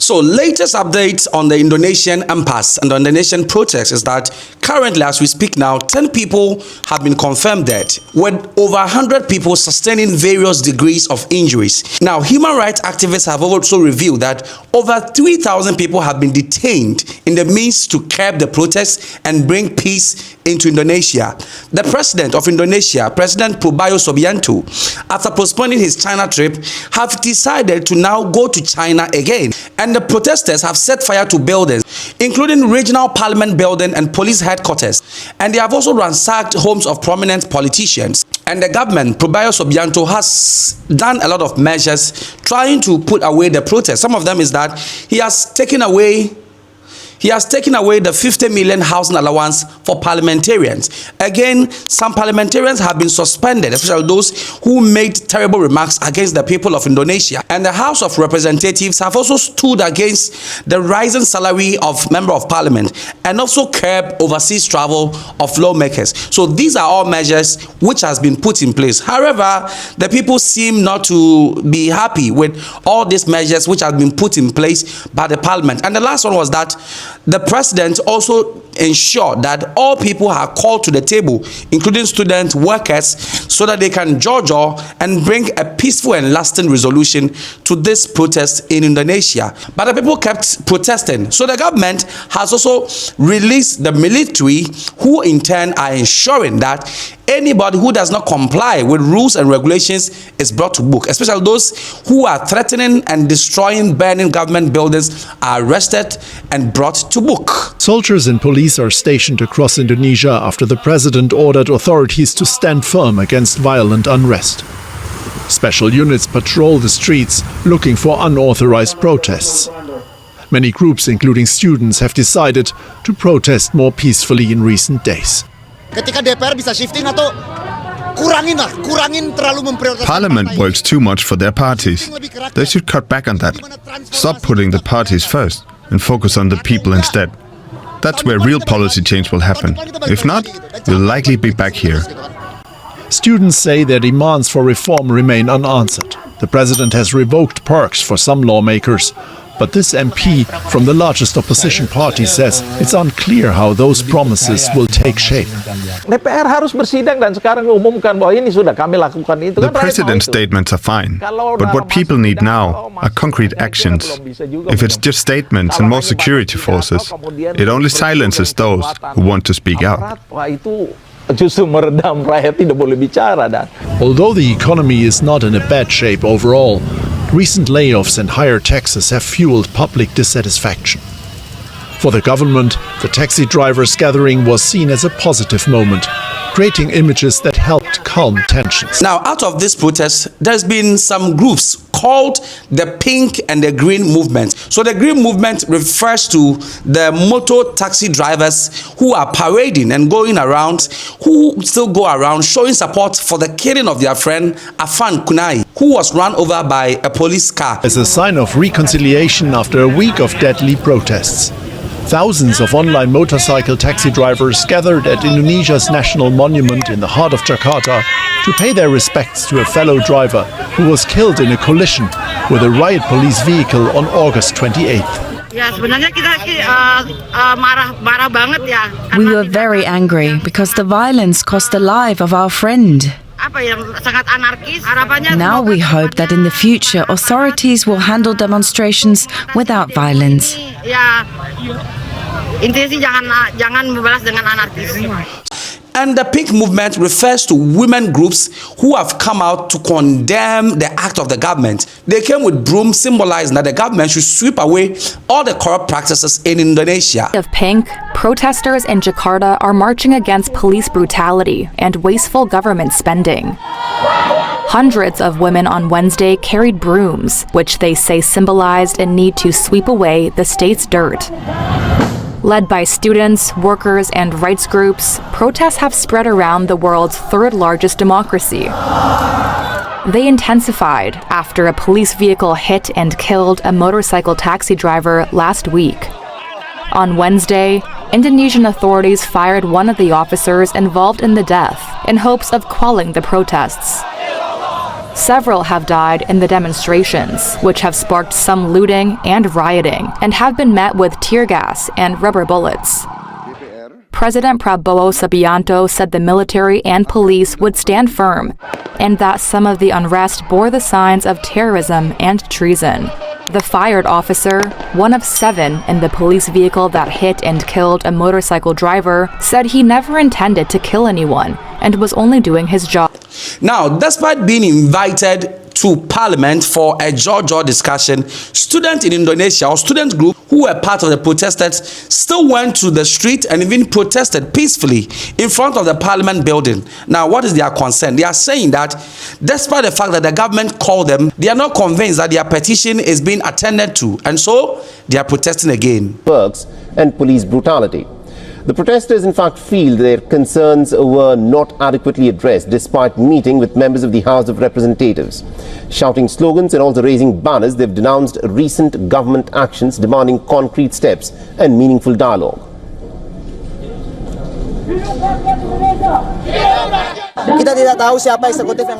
So, latest update on the Indonesian impasse and the Indonesian protest is that currently, as we speak now, 10 people have been confirmed dead, with over 100 people sustaining various degrees of injuries. Now, human rights activists have also revealed that over 3,000 people have been detained in the means to curb the protests and bring peace into Indonesia. The president of Indonesia, President Prabowo Subianto, after postponing his China trip, have decided to now go to China again. And the protesters have set fire to buildings, including regional parliament building and police headquarters. And they have also ransacked homes of prominent politicians. And the government, Prabowo Subianto, has done a lot of measures trying to put away the protests. Some of them is that he has taken away the 50 million housing allowance for parliamentarians. Again, some parliamentarians have been suspended, especially those who made terrible remarks against the people of Indonesia. And the House of Representatives have also stood against the rising salary of member of parliament and also curb overseas travel of lawmakers. So these are all measures which has been put in place. However, the people seem not to be happy with all these measures which have been put in place by the parliament. And the last one was that the president also ensured that all people are called to the table, including students, workers, so that they can judge and bring a peaceful and lasting resolution to this protest in Indonesia. But the people kept protesting. So the government has also released the military, who in turn are ensuring that anybody who does not comply with rules and regulations is brought to book, especially those who are threatening and destroying, burning government buildings are arrested and brought to book. Soldiers and police are stationed across Indonesia after the president ordered authorities to stand firm against violent unrest. Special units patrol the streets looking for unauthorized protests. Many groups, including students, have decided to protest more peacefully in recent days. Parliament works too much for their parties. They should cut back on that. Stop putting the parties first and focus on the people instead. That's where real policy change will happen. If not, we'll likely be back here. Students say their demands for reform remain unanswered. The president has revoked perks for some lawmakers. But this MP from the largest opposition party says it's unclear how those promises will take shape. The president's statements are fine, but what people need now are concrete actions. If it's just statements and more security forces, it only silences those who want to speak out. Although the economy is not in a bad shape overall, recent layoffs and higher taxes have fueled public dissatisfaction. For the government, the taxi drivers' gathering was seen as a positive moment, creating images that helped calm tensions. Now, out of this protest, there's been some groups called the Pink and the Green movement. So the Green movement refers to the motor taxi drivers who are parading and going around, who still go around showing support for the killing of their friend Afan Kunai, who was run over by a police car. As a sign of reconciliation after a week of deadly protests, thousands of online motorcycle taxi drivers gathered at Indonesia's national monument in the heart of Jakarta to pay their respects to a fellow driver who was killed in a collision with a riot police vehicle on August 28th. We were very angry because the violence cost the life of our friend. Now we hope that in the future authorities will handle demonstrations without violence. And the Pink movement refers to women groups who have come out to condemn the act of the government. They came with brooms symbolizing that the government should sweep away all the corrupt practices in Indonesia. Of Pink, protesters in Jakarta are marching against police brutality and wasteful government spending. Hundreds of women on Wednesday carried brooms, which they say symbolized a need to sweep away the state's dirt. Led by students, workers, and rights groups, protests have spread around the world's third largest democracy. They intensified after a police vehicle hit and killed a motorcycle taxi driver last week. On Wednesday, Indonesian authorities fired one of the officers involved in the death in hopes of quelling the protests. Several have died in the demonstrations, which have sparked some looting and rioting, and have been met with tear gas and rubber bullets. President Prabowo Subianto said the military and police would stand firm, and that some of the unrest bore the signs of terrorism and treason. The fired officer, one of 7 in the police vehicle that hit and killed a motorcycle driver, said he never intended to kill anyone and was only doing his job. Now, despite being invited to Parliament for a jaw discussion, students in Indonesia or student group who were part of the protesters still went to the street and even protested peacefully in front of the Parliament building. Now, what is their concern? They are saying that despite the fact that the government called them, they are not convinced that their petition is being attended to, and so they are protesting again. Perks and police brutality. The protesters in fact feel their concerns were not adequately addressed despite meeting with members of the House of Representatives. Shouting slogans and also raising banners, they've denounced recent government actions demanding concrete steps and meaningful dialogue.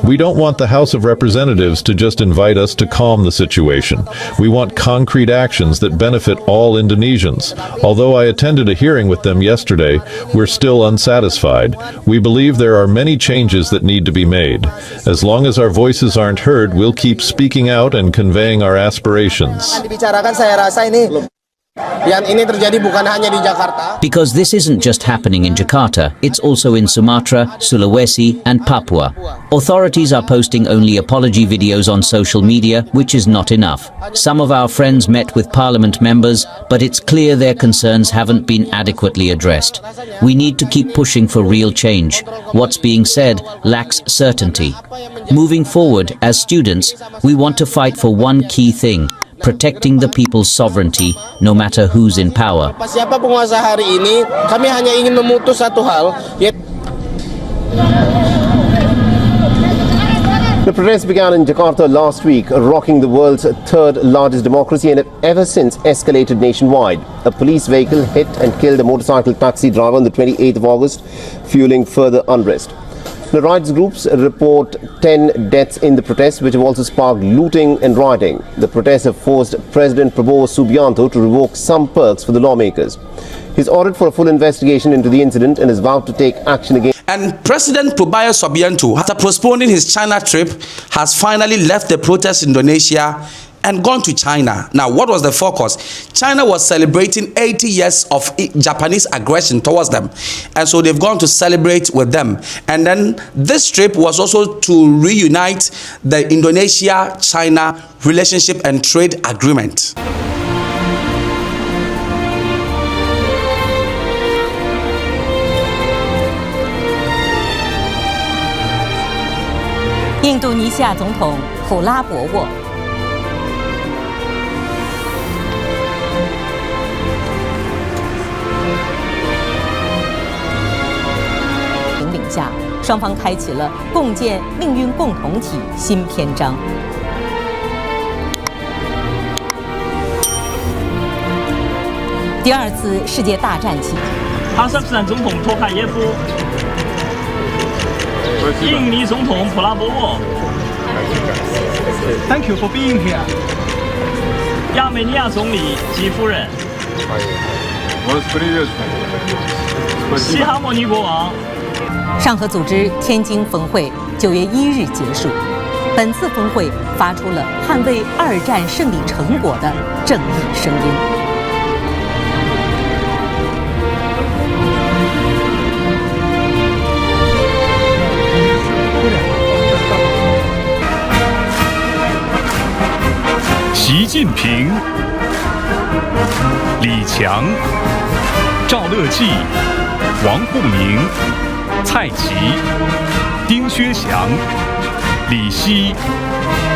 We don't want the House of Representatives to just invite us to calm the situation. We want concrete actions that benefit all Indonesians. Although I attended a hearing with them yesterday, we're still unsatisfied. We believe there are many changes that need to be made. As long as our voices aren't heard, we'll keep speaking out and conveying our aspirations. Because this isn't just happening in Jakarta, it's also in Sumatra, Sulawesi and Papua. Authorities are posting only apology videos on social media, which is not enough. Some of our friends met with Parliament members, but it's clear their concerns haven't been adequately addressed. We need to keep pushing for real change. What's being said lacks certainty. Moving forward, as students, we want to fight for one key thing: protecting the people's sovereignty, no matter who's in power. The protests began in Jakarta last week, rocking the world's 3rd largest democracy, and have ever since escalated nationwide. A police vehicle hit and killed a motorcycle taxi driver on the 28th of August, fueling further unrest. The rights groups report 10 deaths in the protests, which have also sparked looting and rioting. The protests have forced President Prabowo Subianto to revoke some perks for the lawmakers. He's ordered for a full investigation into the incident and has vowed to take action against. And President Prabowo Subianto, after postponing his China trip, has finally left the protest in Indonesia and gone to China. Now, what was the focus? China was celebrating 80 years of Japanese aggression towards them. And so they've gone to celebrate with them. And then this trip was also to reunite the Indonesia-China relationship and trade agreement. Indonesia 总统普拉博沃 引领下，双方开启了共建命运共同体新篇章。第2次世界大战期，哈萨克斯坦总统托卡耶夫。 印尼总统普拉博沃 Thank you for being here. 亚美尼亚总理吉夫人，西哈莫尼国王。上合组织天津峰会9月1日结束，本次峰会发出了捍卫2战胜利成果的正义声音。 习近平、李强、赵乐际、王沪宁、蔡奇、丁薛祥、李希、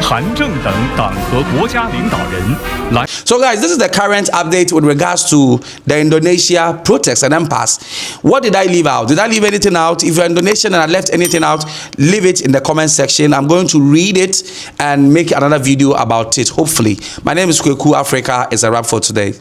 韩正等党和国家领导人来。 So guys, this is the current update with regards to the Indonesia protests and impasse. What did I leave out? Did I leave anything out? If you're Indonesian and I left anything out, leave it in the comment section. I'm going to read it and make another video about it, hopefully. My name is Kweku Africa. It's a wrap for today.